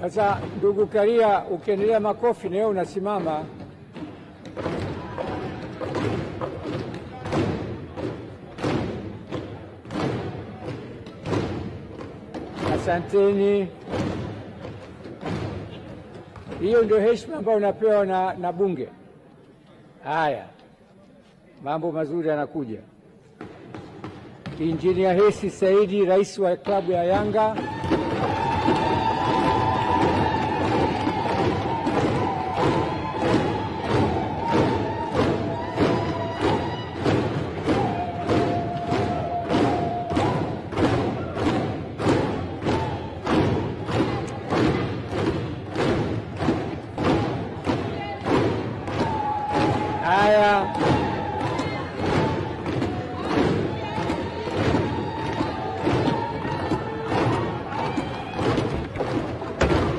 Sasa ndugu Karia, ukiendelea makofi na wewe unasimama. Asanteni. Hiyo ndio heshima ambayo unapewa na Bunge. Haya, mambo mazuri yanakuja. Injinia Hersi Saidi, rais wa klabu ya Yanga. Haya,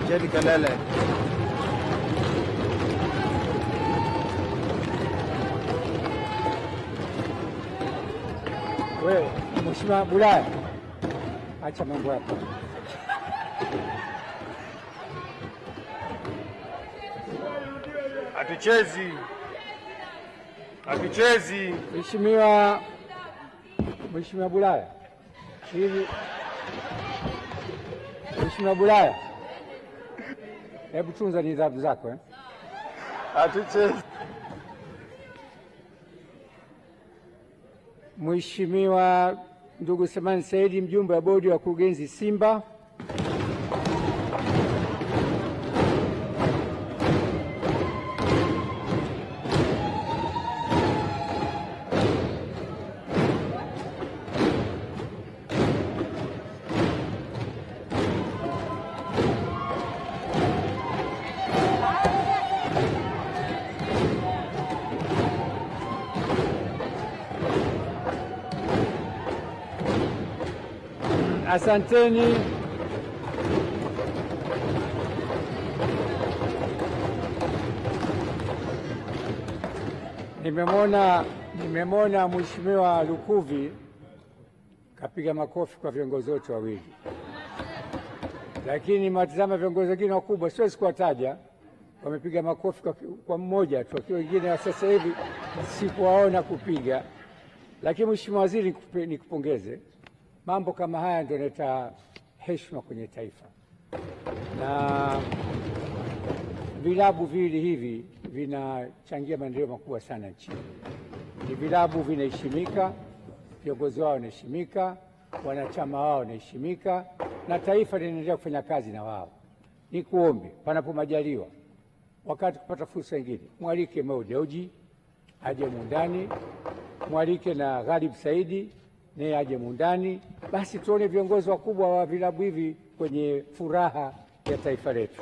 jadi kelele. wewe Mheshimiwa Bulaya, acha mambo yako. Hatuchezi. Mheshimiwa Bulaya, hivi Mheshimiwa Bulaya, hebu tunza nidhamu zako. Hatuchezi. Mheshimiwa ndugu Selemani Saidi, mjumbe wa bodi wa wakurugenzi Simba. Asanteni. Nimemwona Mheshimiwa Lukuvi kapiga makofi kwa viongozi wote wawili, lakini matazama viongozi wengine wakubwa, siwezi kuwataja, wamepiga makofi kwa mmoja tu, akiwa wengine sasa hivi sikuwaona kupiga. Lakini Mheshimiwa Waziri, nikupongeze. Mambo kama haya ndio yanaleta heshima kwenye taifa, na vilabu viwili hivi vinachangia maendeleo makubwa sana nchini. Ni vilabu vinaheshimika, viongozi wao wanaheshimika, wanachama wao wanaheshimika, na taifa linaendelea kufanya kazi na wao. Nikuombe, panapo majaliwa, wakati kupata fursa nyingine, mwalike Mo Dewji aje Mundani, mwalike na Ghalib Saidi naye aje Mundani, basi tuone viongozi wakubwa wa vilabu hivi kwenye furaha ya taifa letu.